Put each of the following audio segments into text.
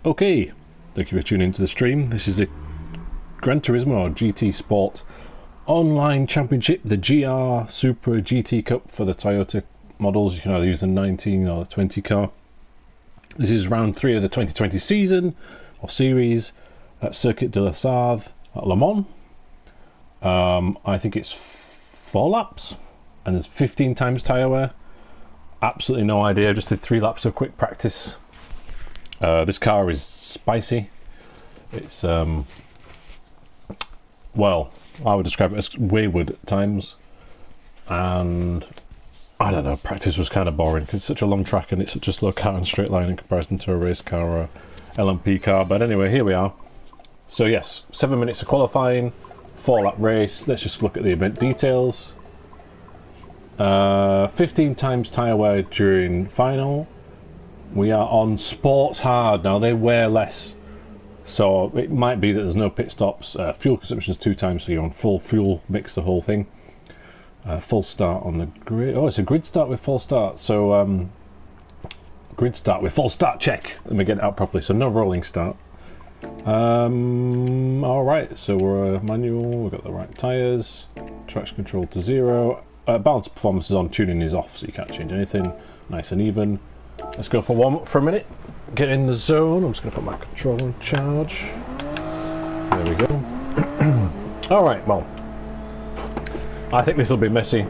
Okay, thank you for tuning into the stream. This is the Gran Turismo GT Sport Online Championship, the GR Supra GT Cup for the Toyota models. You can either use the 19 or the 20 car. This is round 3 of the 2020 season or series at Circuit de la Sarthe at LeMans. I think it's 4 laps and there's 15 times tyre wear. Absolutely no idea, just did 3 laps of quick practice. This car is spicy. It's well, I would describe it as wayward at times, and I don't know, practice was kind of boring because it's such a long track and it's such a slow car in straight line in comparison to a race car or a LMP car. But anyway, here we are. So yes, 7 minutes of qualifying, 4-lap race. Let's just look at the event details. 15 times tyre wear during final. We are on sports hard now. They wear less, so it might be that there's no pit stops. Fuel consumption is 2 times, so you're on full fuel mix the whole thing. Full start on the grid. Oh, it's a grid start with full start. So grid start with full start check. Let me get it out properly. So no rolling start. All right. So we're manual. We've got the right tyres. Traction control to 0. Balance performance is on. Tuning is off, so you can't change anything. Nice and even. Let's go for warm-up for a minute. Get in the zone. I'm just going to put my control on charge. There we go. Alright, well, I think this will be messy.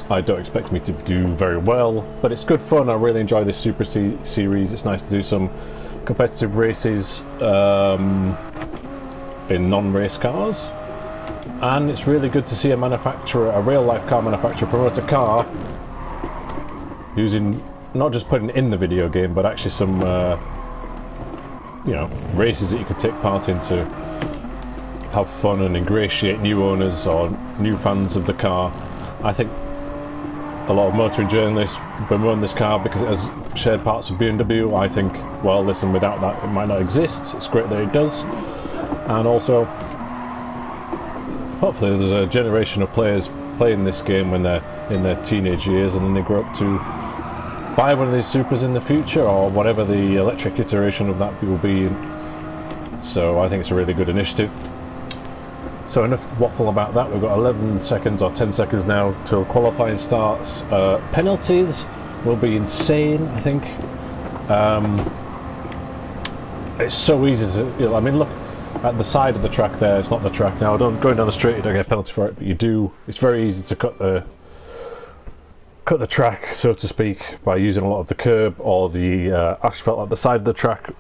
I don't expect me to do very well, but it's good fun. I really enjoy this Super series. It's nice to do some competitive races in non-race cars. And it's really good to see a manufacturer, a real-life car manufacturer, promote a car using, not just putting it in the video game, but actually some, you know, races that you could take part in to have fun and ingratiate new owners or new fans of the car. I think a lot of motoring journalists bemoan this car because it has shared parts of BMW. I think, well, listen, without that it might not exist. It's great that it does. And also, hopefully there's a generation of players playing this game when they're in their teenage years, and then they grow up to buy one of these Supras in the future, or whatever the electric iteration of that will be. So I think it's a really good initiative. So enough waffle about that. We've got 11 seconds or 10 seconds now till qualifying starts. Penalties will be insane, I think. It's so easy to, you know, I mean, look at the side of the track there. It's not the track now. Don't going down the straight, you don't get a penalty for it, but you do. It's very easy to cut the track, so to speak, by using a lot of the curb or the asphalt at the side of the track,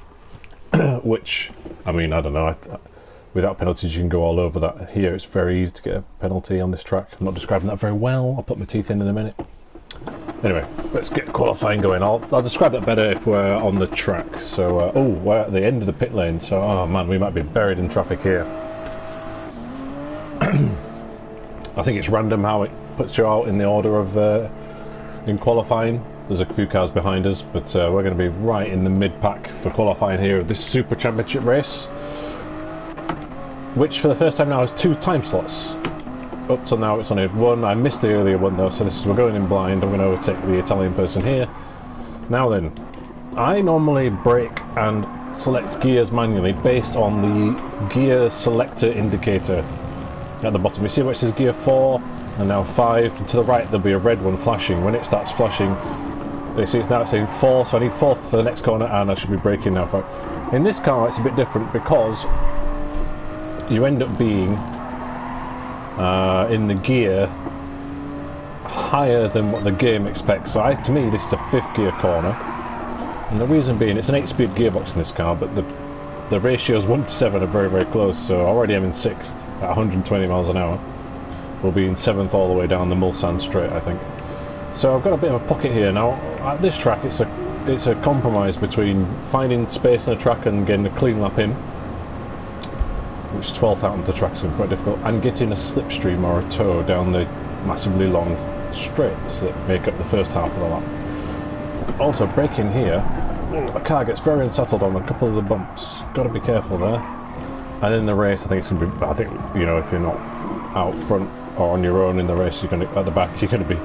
which, I mean, I don't know, without penalties you can go all over that. Here it's very easy to get a penalty on this track. I'm not describing that very well. I'll put my teeth in a minute. Anyway, let's get qualifying going. I'll describe that better if we're on the track. So, oh, we're at the end of the pit lane, so, oh man, we might be buried in traffic here. I think it's random how it puts you out in the order of in qualifying. There's a few cars behind us, but we're going to be right in the mid-pack for qualifying here of this Super Championship race, which for the first time now has 2 time slots. Up till now it's only had 1. I missed the earlier one though, so this is, we're going in blind. I'm going to overtake the Italian person here. Now then, I normally brake and select gears manually based on the gear selector indicator at the bottom. You see where it says gear 4 and now 5, and to the right there'll be a red one flashing. When it starts flashing, you see it's now saying 4, so I need 4th for the next corner, and I should be braking now. In this car it's a bit different because you end up being in the gear higher than what the game expects. So to me this is a 5th gear corner, and the reason being it's an 8-speed gearbox in this car, but the ratios 1 to 7 are very, very close. So already I'm in 6th at 120 miles an hour. We'll be in 7th all the way down the Mulsanne straight, I think. So I've got a bit of a pocket here now. At this track it's a compromise between finding space in the track and getting a clean lap in, which 12th out on the track is quite difficult, and getting a slipstream or a tow down the massively long straights that make up the first half of the lap. Also, braking here, the car gets very unsettled on a couple of the bumps. Got to be careful there. And in the race, I think it's going to be, I think, you know, if you're not out front or on your own in the race, you're going to, at the back, you're going to be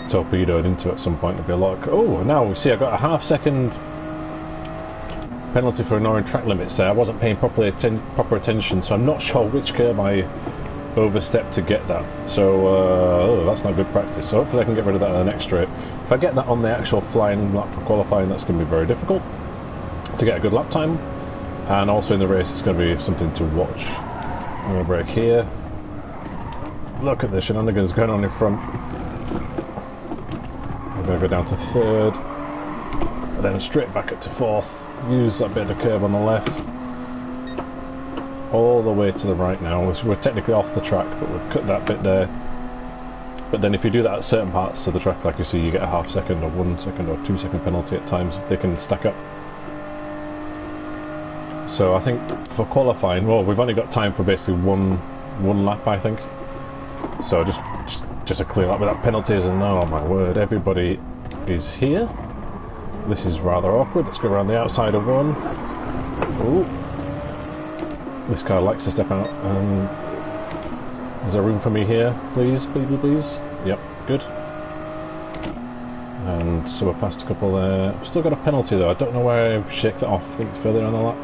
torpedoed into at some point. It'll be a lot of, oh, now we see I've got a half second penalty for ignoring track limits there. I wasn't paying proper attention, so I'm not sure which curb I overstepped to get that. So that's not good practice. So hopefully I can get rid of that in the next straight. If I get that on the actual flying lap for qualifying, that's going to be very difficult to get a good lap time. And also in the race, it's going to be something to watch. I'm going to brake here. Look at the shenanigans going on in front. I'm going to go down to third, and then straight back up to fourth. Use that bit of curb on the left. All the way to the right now. We're technically off the track, but we've cut that bit there. But then if you do that at certain parts of the track, like you see, you get a half second or 1 second or 2 second penalty at times. They can stack up. So I think for qualifying, well, we've only got time for basically one lap, I think. So just a clear lap without penalties, and oh my word, everybody is here. This is rather awkward. Let's go around the outside of one. Ooh. This car likes to step out. Is there room for me here? Please, please, please. Yep, good. And so we're past a couple there. I've still got a penalty though. I don't know where I shake that off. I think it's further on the lap.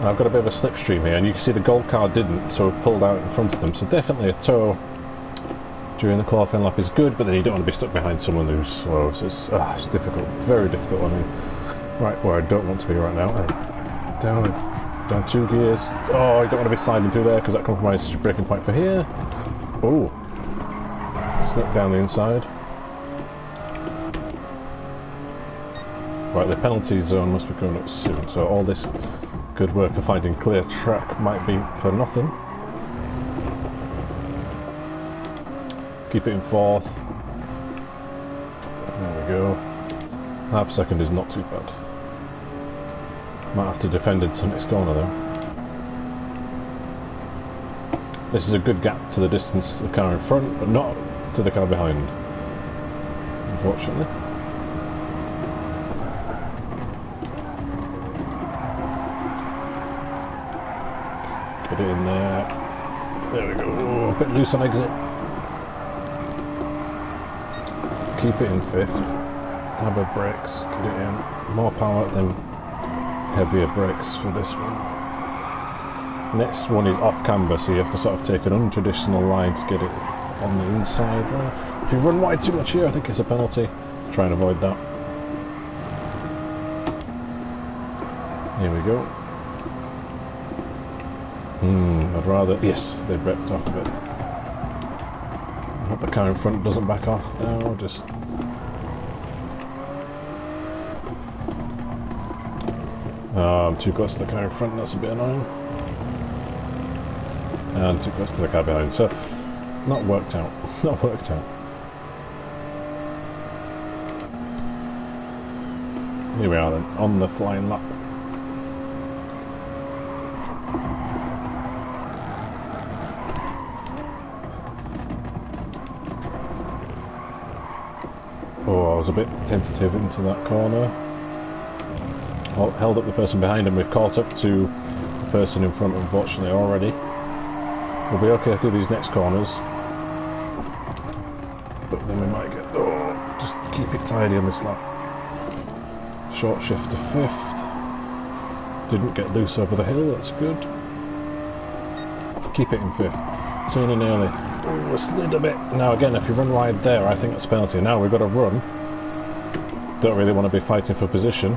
I've got a bit of a slipstream here, and you can see the gold car didn't, so we pulled out in front of them. So definitely a tow during the qualifying lap is good, but then you don't want to be stuck behind someone who's slow. So it's difficult, very difficult. I mean, right where I don't want to be right now. Down 2 gears. Oh, you don't want to be sliding through there because that compromises your braking point for here. Oh, slip down the inside. Right, the penalty zone must be coming up soon, so all this good work of finding clear track might be for nothing. Keep it in fourth. There we go. Half second is not too bad. Might have to defend into the next corner though. This is a good gap to the distance of the car in front, but not to the car behind, unfortunately. Put it in there. There we go. Oh, a bit loose on exit. Keep it in fifth. Dab of brakes. Get it in. More power than heavier brakes for this one. Next one is off camber, so you have to sort of take an untraditional line to get it on the inside there. If you run wide too much here, I think it's a penalty. Try and avoid that. Here we go. I'd rather... Yes, they've wrecked off a bit. I hope the car in front doesn't back off now, just... Oh, I'm too close to the car in front, that's a bit annoying. And too close to the car behind, so... Not worked out. Not worked out. Here we are then, on the flying lap. Oh, I was a bit tentative into that corner. Held up the person behind, and we've caught up to the person in front, unfortunately, already. We'll be okay through these next corners. But then we might get... Oh, just keep it tidy on this lap. Short shift to fifth. Didn't get loose over the hill, that's good. Keep it in fifth. Turning early. Oh, slid a bit. Now again, if you run wide there, I think that's a penalty. Now we've got to run. Don't really want to be fighting for position.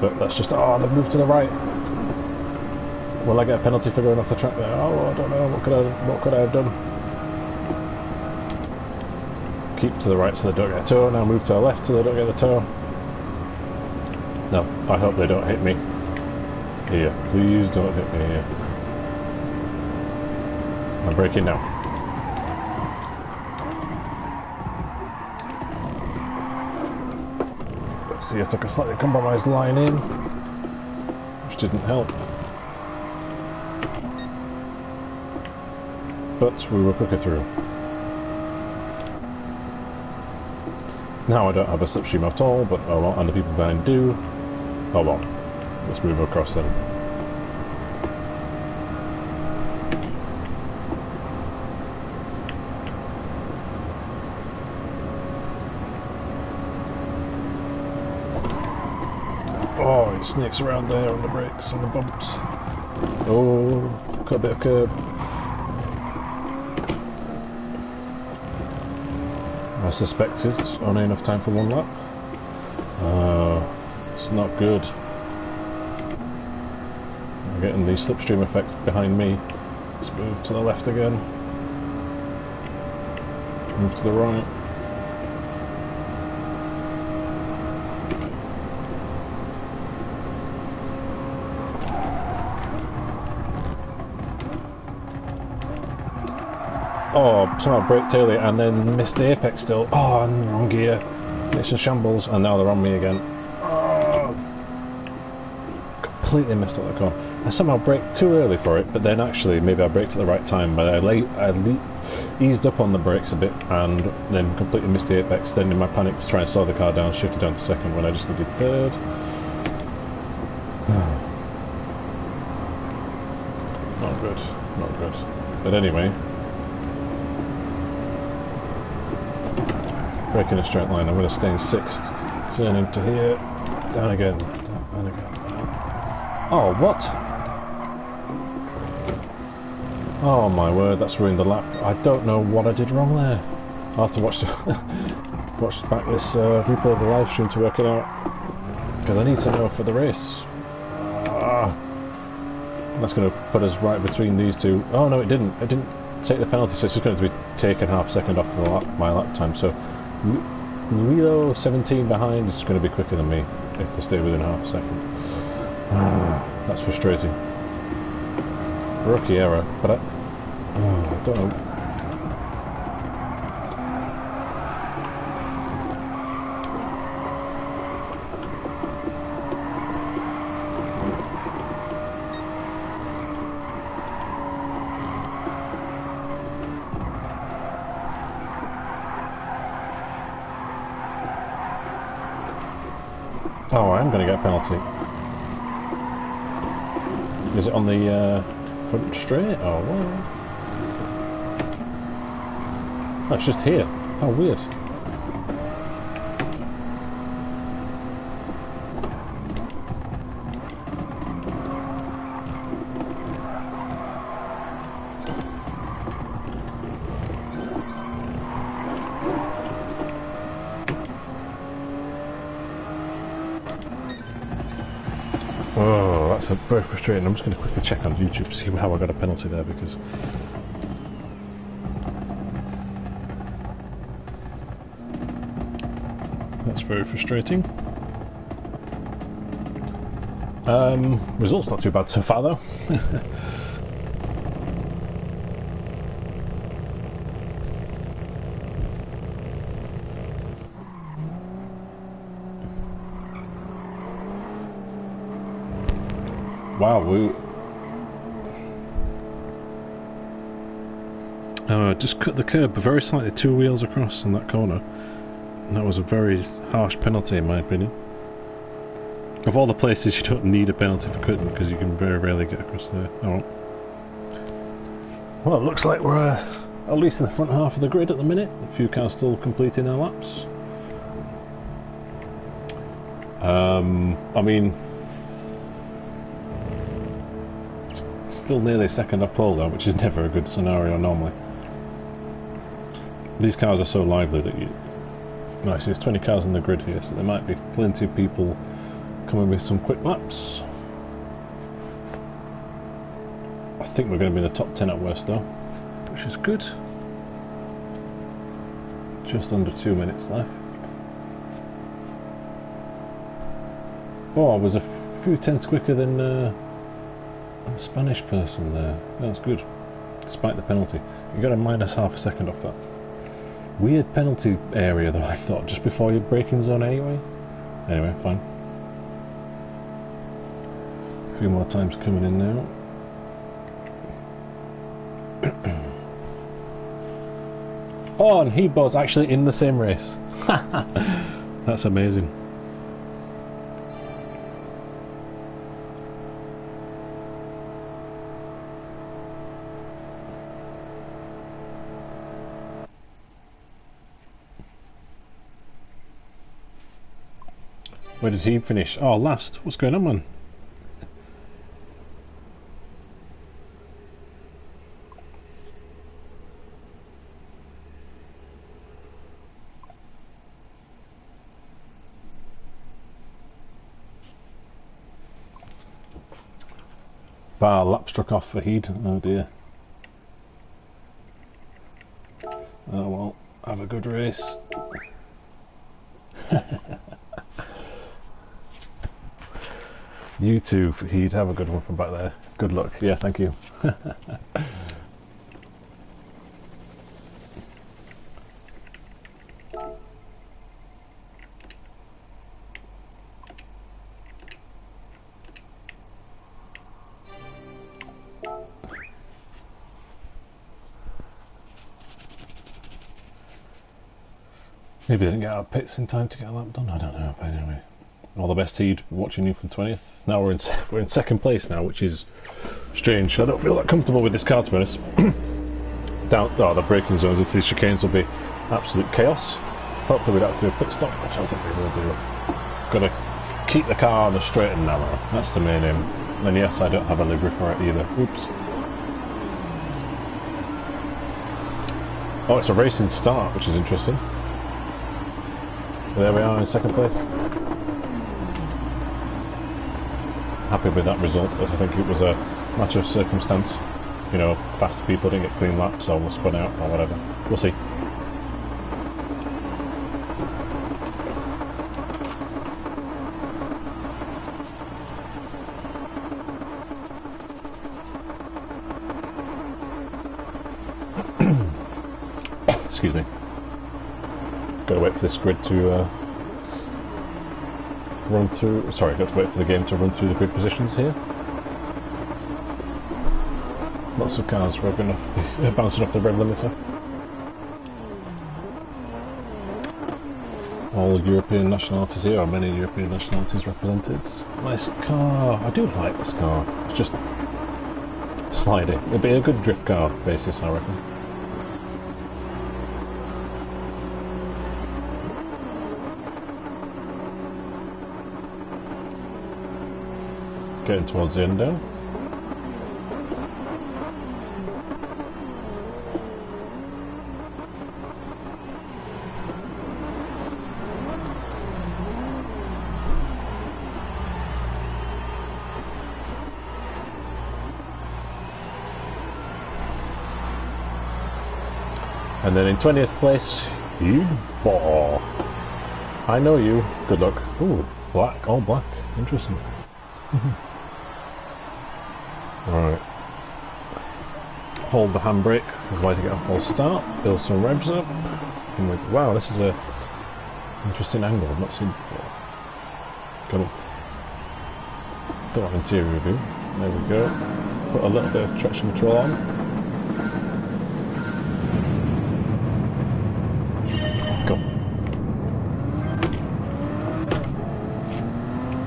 But that's just... Oh, they've moved to the right. Will I get a penalty for going off the track there? Oh, I don't know. What could I have done? Keep to the right so they don't get a tow. Now move to the left so they don't get a tow. No, I hope they don't hit me here. Please don't hit me here. I'm braking now. See, I took a slightly compromised line in, which didn't help. But we were quicker through. Now I don't have a slipstream at all, but oh well, and the people behind do. Oh well, let's move across then. Oh, it snakes around there on the brakes, on the bumps. Oh, got a bit of curb. I suspected, only enough time for one lap. It's not good. I'm getting the slipstream effect behind me. Let's move to the left again. Move to the right. Oh, somehow braked early and then missed the apex still. Oh, I'm in the wrong gear. It's a shambles, and now they're on me again. Oh, completely missed out the corner. I somehow braked too early for it, but then actually maybe I braked at the right time, but I eased up on the brakes a bit and then completely missed the apex. Then in my panic to try and slow the car down, shifted down to second when I just needed third. Not good, not good. But anyway, braking a straight line, I'm going to stay in sixth, turn into here, down again, down again. Oh, what? Oh my word, that's ruined the lap. I don't know what I did wrong there. I'll have to watch back this replay of the live stream to work it out, because I need to know for the race. That's going to put us right between these two. Oh no, it didn't. It didn't take the penalty, so it's just going to be taken half a second off my lap time. So Lilo 17 behind is going to be quicker than me if they stay within half a second. That's frustrating. Rookie error, but I don't know. Oh, I am going to get a penalty. Is it on the front straight? Oh, well. Oh, it's just here. How weird. Oh, that's very frustrating. I'm just going to quickly check on YouTube to see how I got a penalty there, because that's very frustrating. Results not too bad so far though. Wow, we just cut the curb very slightly, 2 wheels across on that corner, and that was a very harsh penalty in my opinion. Of all the places you don't need a penalty for cutting, because you can very rarely get across there. Oh well, it looks like we're at least in the front half of the grid at the minute. A few cars still completing their laps. I mean, still nearly second off pole though, which is never a good scenario normally. These cars are so lively that I see there's 20 cars in the grid here, so there might be plenty of people coming with some quick laps. I think we're going to be in the top 10 at worst though, which is good. Just under 2 minutes left. Oh, I was a few tenths quicker than a Spanish person there. That's good, despite the penalty. You got a minus half a second off that. Weird penalty area though, I thought, just before your braking zone anyway. Anyway, fine. A few more times coming in now. Oh, and he was actually in the same race. That's amazing. Where did he finish? Oh, last. What's going on, man? Bar lap struck off for Heed. Oh dear. Oh well, have a good race. You too, Heed. Have a good one from back there. Good luck. Yeah, thank you. Maybe they didn't get out of pits in time to get a lap done. I don't know. But anyway, all the best, Heed. Watching you from 20th. Now we're in second place now, which is strange. I don't feel that comfortable with this car, to be honest. The braking zones into these chicanes will be absolute chaos. Hopefully we don't have to do a pit stop, which I think we will do. Got to keep the car on the straight and narrow. That's the main aim. And yes, I don't have a livery for it either. Oops. Oh, it's a racing start, which is interesting. There we are in second place. Happy with that result, as I think it was a matter of circumstance. You know, faster people didn't get clean laps or were spun out or whatever. We'll see. Excuse me. Gotta wait for this grid to run through. Sorry, got to wait for the game to run through the grid positions here. Lots of cars revving off bouncing off the rev limiter. All European nationalities here, or many European nationalities represented. Nice car. I do like this car. It's just slidey. It'd be a good drift car basis, I reckon. Getting towards the end now. And then in 20th place, you ball. I know you. Good luck. Ooh, black, all black. Interesting. Alright. Hold the handbrake, there's a way to get a full start, build some revs up. And wow, this is a interesting angle I've not seen before. Got an interior review. There we go. Put a little bit of traction control on. Go.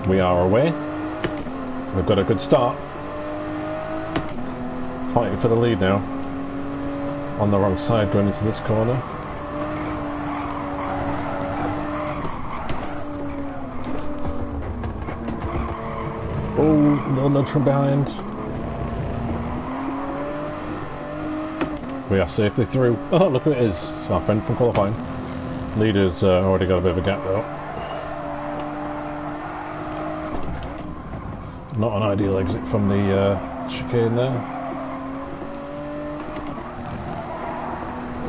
We are away. We've got a good start. Fighting for the lead now. On the wrong side going into this corner. Oh, no nudge from behind. We are safely through. Oh, look who it is. Our friend from qualifying. Leader's already got a bit of a gap though. Not an ideal exit from the chicane there.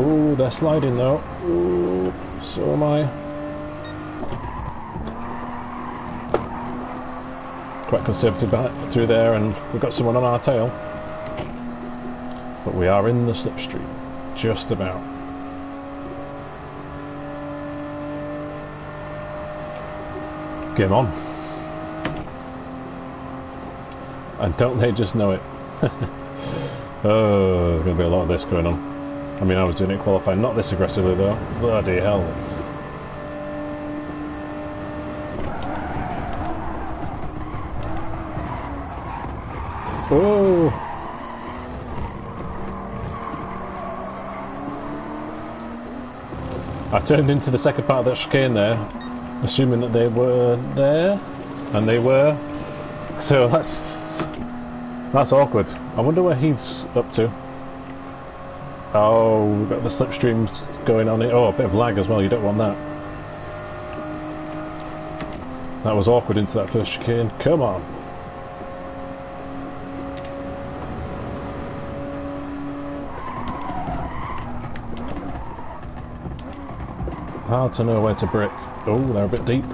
Ooh, they're sliding though. Ooh, so am I. Quite conservative through there, and we've got someone on our tail. But we are in the slipstream. Just about. Game on. And don't they just know it? Oh, there's going to be a lot of this going on. I mean, I was doing it qualifying, not this aggressively though. Bloody hell. Oh! I turned into the second part of that chicane there, Assuming that they were there, and they were. So that's awkward. I wonder where he's up to. Oh, we've got the slipstream going on. Oh, a bit of lag as well. You don't want that. That was awkward into that first chicane. Come on. Hard to know where to brake. Oh, they're a bit deep.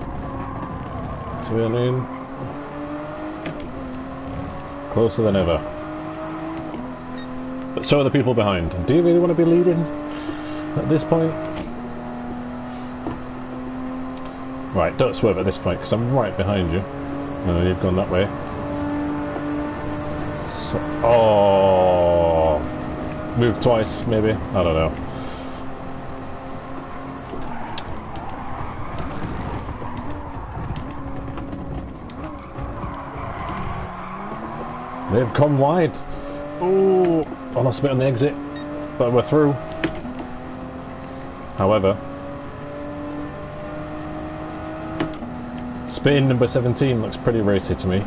Turn in. Closer than ever. But so are the people behind. Do you really want to be leading at this point? Right, don't swerve at this point because I'm right behind you. No, you've gone that way. So, oh, move twice maybe. I don't know. They've come wide. Oh, I lost a bit on the exit, but we're through. However, Spain number 17 looks pretty racy to me.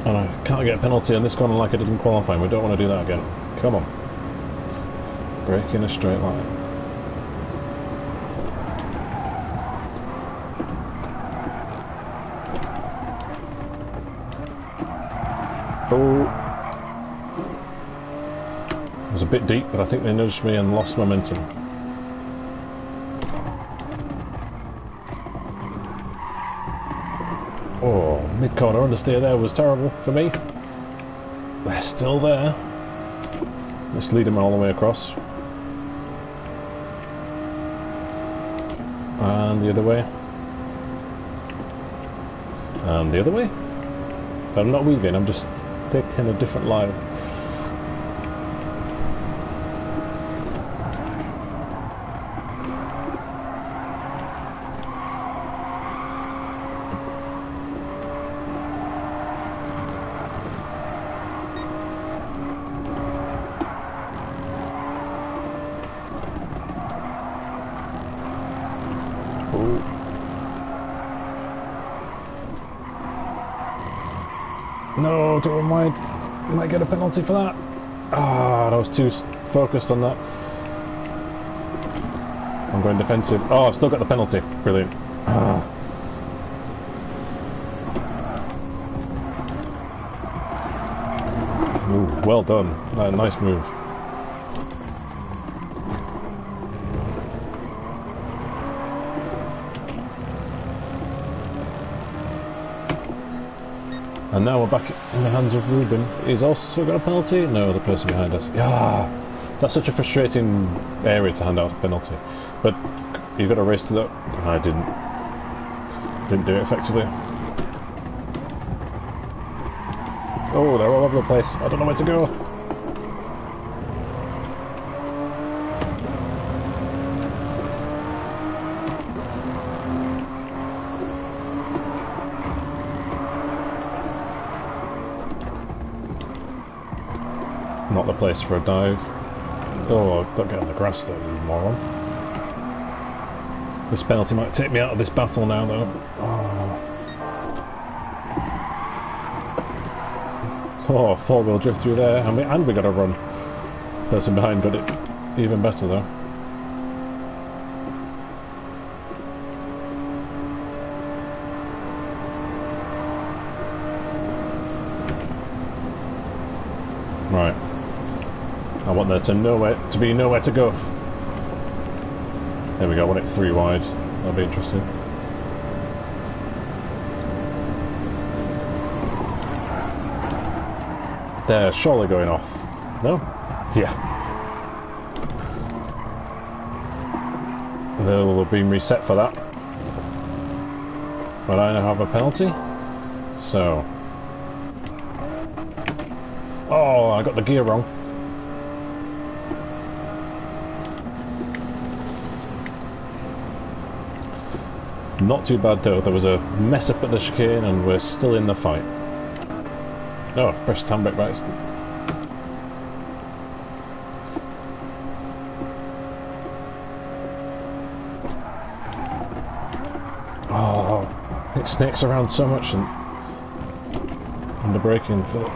And I can't get a penalty on this corner like I did in qualifying. We don't want to do that again. Come on. Brake in a straight line. Oh, it was a bit deep, but I think they nudged me and lost momentum. Oh, mid-corner understeer there was terrible for me. They're still there. Let's lead them all the way across. And the other way. And the other way. I'm not weaving, I'm just taking a different line. No, too wide. Might get a penalty for that. Ah, I was too focused on that. I'm going defensive. Oh, I've still got the penalty. Brilliant. Ah. Ooh, well done. Nice move. And now we're back in the hands of Ruben. He's also got a penalty? No, the person behind us. Yeah, that's such a frustrating area to hand out a penalty. But you've got to race to that. I didn't do it effectively. Oh, they're all over the place. I don't know where to go. Not the place for a dive. Oh, don't get on the grass though, you moron. This penalty might take me out of this battle now though. Oh, four-wheel drift through there, and we got a run. Person behind got it even better though. Right. I want there to be nowhere to go. There we go, I want it 3 wide. That'll be interesting. They're surely going off. No? Yeah. They'll have been reset for that. But I now have a penalty. So. Oh, I got the gear wrong. Not too bad though, there was a mess up at the chicane and we're still in the fight. Oh, pressed handbrake by accident. It snakes around so much and the braking for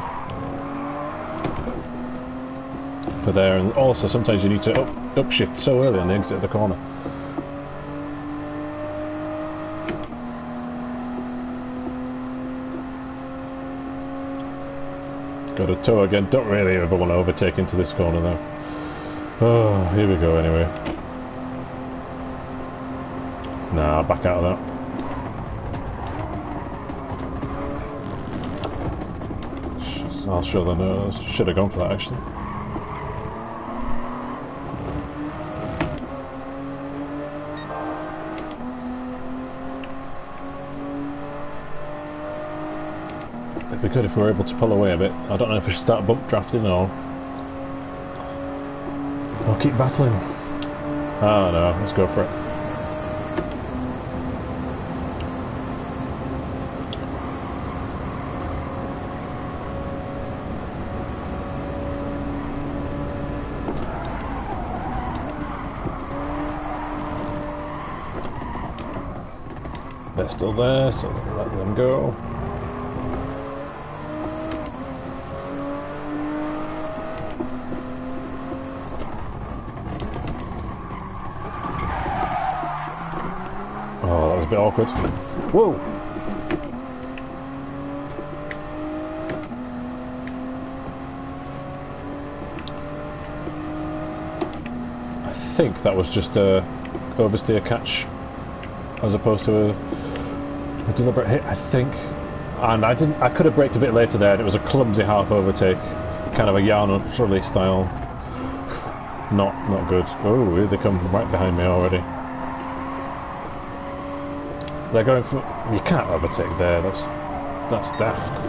there, and also sometimes you need to upshift so early on the exit of the corner. Got a toe again. Don't really ever want to overtake into this corner though. Oh, here we go anyway. Nah, back out of that. I'll show the nose. Should have gone for that actually. It'd be good if we were able to pull away a bit. I don't know if we should start bump drafting or keep battling. Oh no, let's go for it. They're still there, so let them go. Oh, that was a bit awkward. Whoa! I think that was just a oversteer catch as opposed to a deliberate hit, I think. And I could have braked a bit later there, and it was a clumsy half overtake, kind of a yarn rally style. Not good. Oh, here they come right behind me already. They're going for... You can't overtake there, that's daft.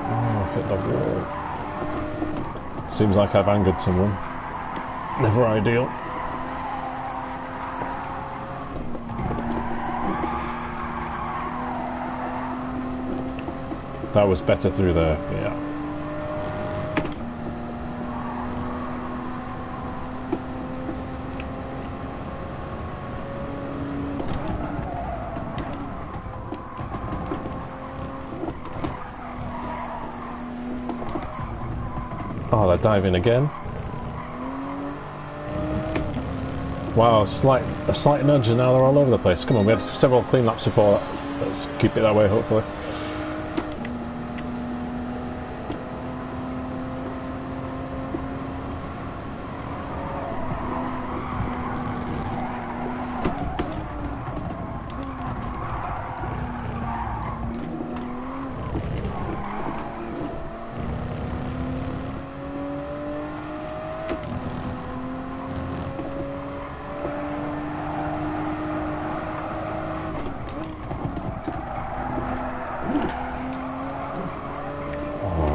Oh, hit the wall. Seems like I've angered someone. Never ideal. That was better through there, yeah. Oh, they're diving again. Wow, a slight nudge and now they're all over the place. Come on, we had several clean laps before that. Let's keep it that way, hopefully.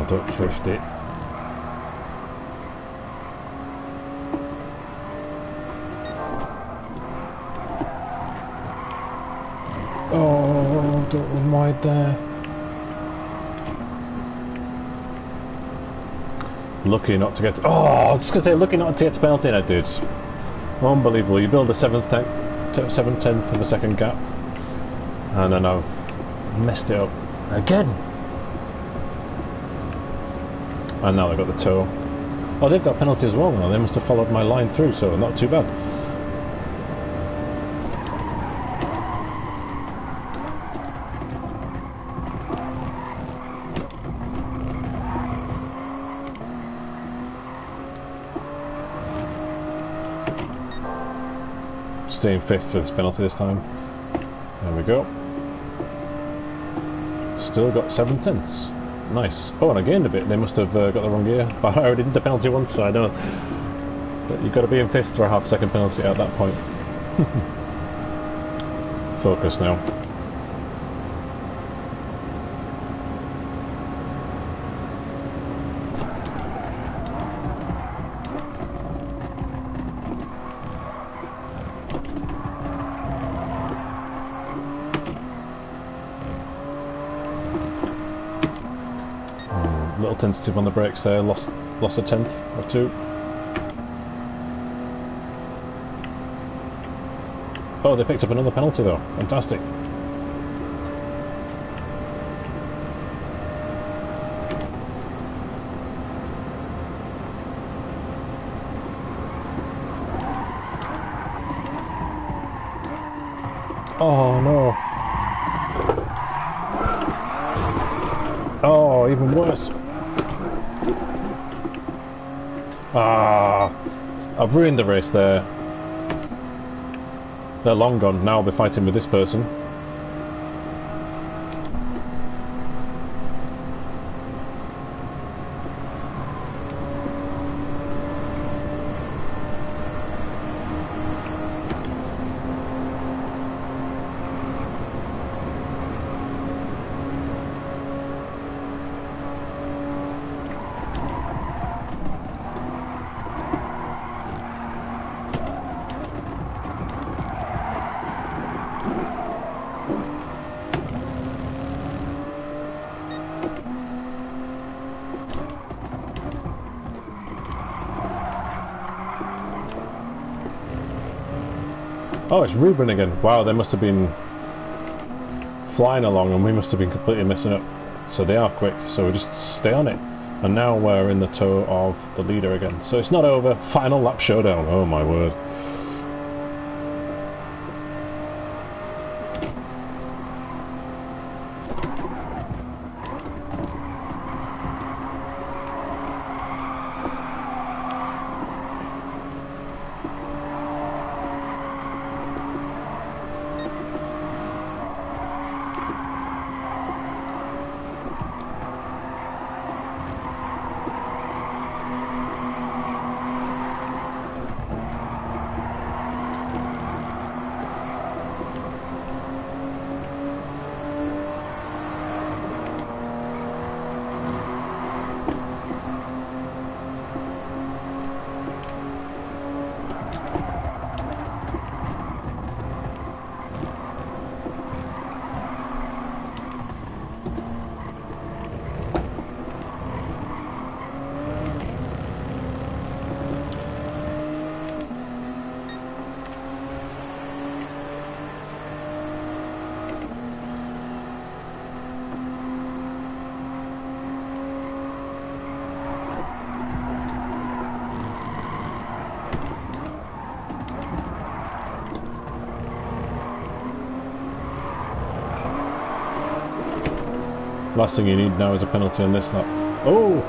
Don't trust it. Oh, don't run wide there. Lucky not to get... Oh, I was just going to say, lucky not to get to penalty now, dudes. Unbelievable. You build a 7/10th of a second gap. And then I've messed it up again. And now they've got the toe. Oh, they've got penalty as well now. They must have followed my line through, so not too bad. Staying fifth for this penalty this time. There we go. Still got 7/10. Nice. Oh, and I gained a bit. They must have got the wrong gear. But I already did the penalty once, so I know that you've got to be in fifth for a half-second penalty at that point. Focus now. Little tentative on the brakes there, lost a 10th or 2. Oh, they picked up another penalty though, fantastic. Oh no. Oh, even worse. Ah, I've ruined the race there. They're long gone. Now I'll be fighting with this person. Oh, it's Ruben again. Wow, they must have been flying along and we must have been completely messing up. So they are quick, so we just stay on it. And now we're in the tow of the leader again. So it's not over. Final lap showdown. Oh my word. Last thing you need now is a penalty on this lap. Oh!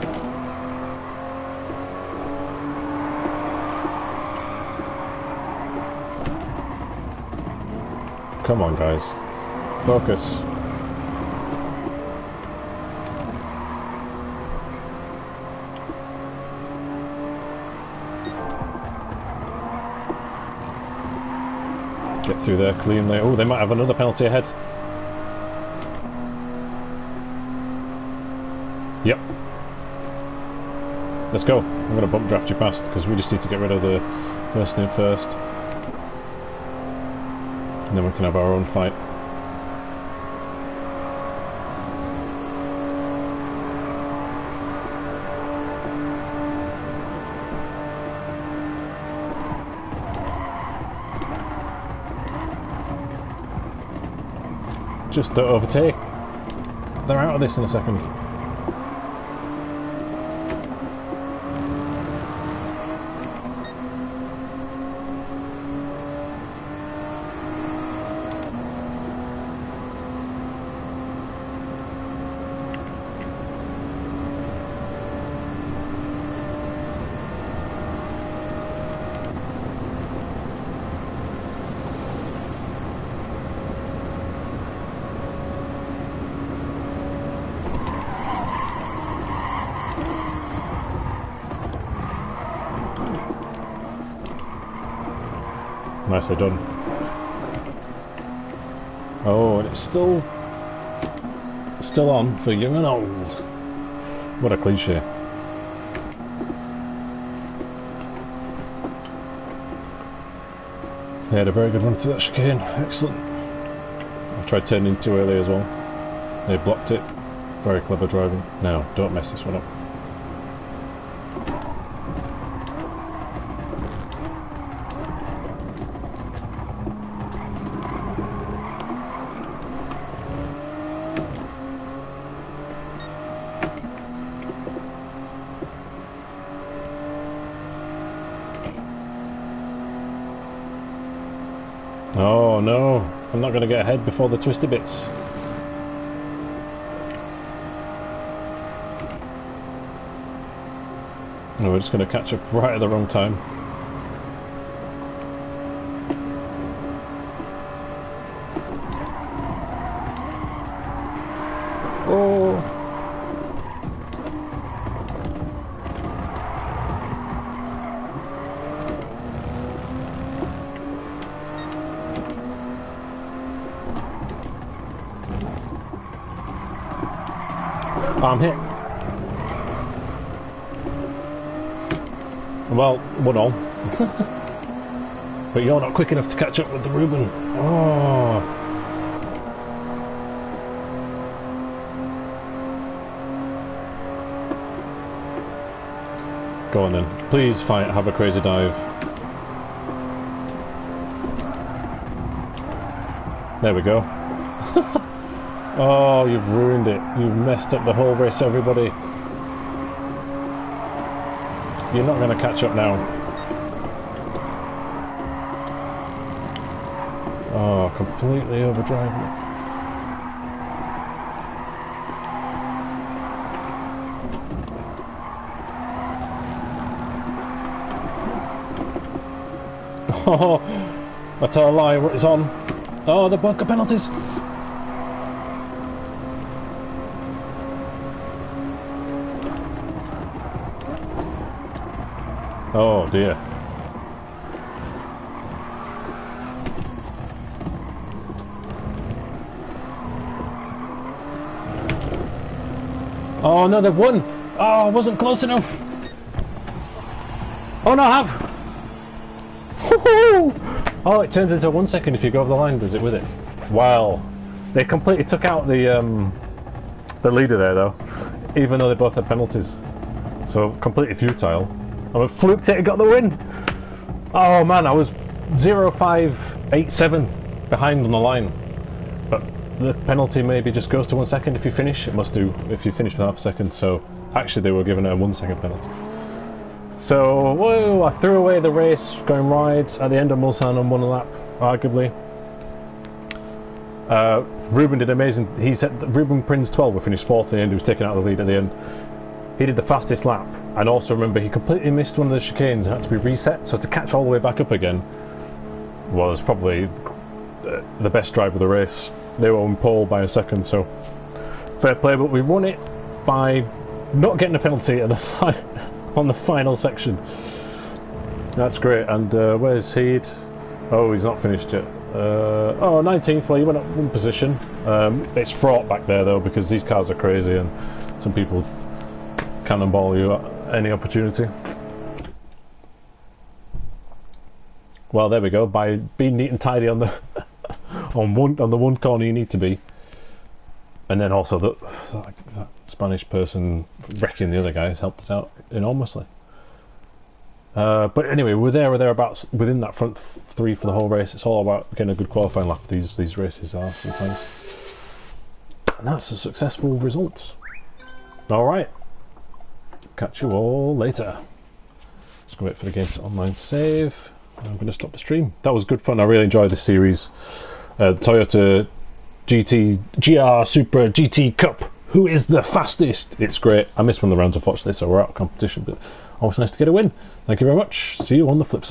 Come on, guys. Focus. Get through there cleanly. Oh, they might have another penalty ahead. Yep. Let's go. I'm going to bump draft you past because we just need to get rid of the person in first. And then we can have our own fight. Just don't overtake. They're out of this in a second. Nicely done. Oh, and it's still on for young and old. What a cliche. They had a very good run through that chicane. Excellent. I tried turning in too early as well. They blocked it. Very clever driving. Now, don't mess this one up. Oh no! I'm not going to get ahead before the twisty bits. No, we're just going to catch up right at the wrong time. Oh! I'm hit. Well, 1-all. But you're not quick enough to catch up with the Ruben. Oh. Go on then. Please fight, have a crazy dive. There we go. Oh, you've ruined it. You've messed up the whole race, everybody. You're not going to catch up now. Oh, completely overdriving it. Oh, I tell a lie, it's on. Oh, they've both got penalties. Oh dear. Oh no, they've won! Oh, I wasn't close enough! Oh no, I have! Oh, it turns into 1 second if you go over the line, does it, with it? Wow. They completely took out the leader there though, even though they both had penalties. So, completely futile. I fluked it and got the win! Oh man, I was 0.587 behind on the line. But the penalty maybe just goes to 1 second if you finish. It must do if you finish with half a second, so actually they were given a 1 second penalty. So, whoa, I threw away the race, going wide at the end of Mulsanne on one lap, arguably. Ruben did amazing. He said that Ruben Prince 12 finished 4th in the end, he was taken out of the lead at the end. He did the fastest lap, and also remember he completely missed one of the chicanes and had to be reset, so to catch all the way back up again was probably the best drive of the race. They were on pole by a second, so fair play, but we won it by not getting a penalty at the on the final section. That's great. And where's Heed? Oh, he's not finished yet. Oh, 19th. Well, you went up 1 position. It's fraught back there though, because these cars are crazy and some people cannonball you at any opportunity. Well, there we go. By being neat and tidy on the on the one corner you need to be, and then also that Spanish person wrecking the other guys helped us out enormously. But anyway, we're there or thereabouts within that front 3 for the whole race. It's all about getting a good qualifying lap. These races are sometimes, and that's a successful result. All right. Catch you all later. Just gonna wait for the game to online save. I'm going to stop the stream. That was good fun. I really enjoyed this series. The Toyota GR Supra GT Cup. Who is the fastest? It's great. I missed one of the rounds unfortunately, so we're out of competition, but always nice to get a win. Thank you very much. See you on the flip side.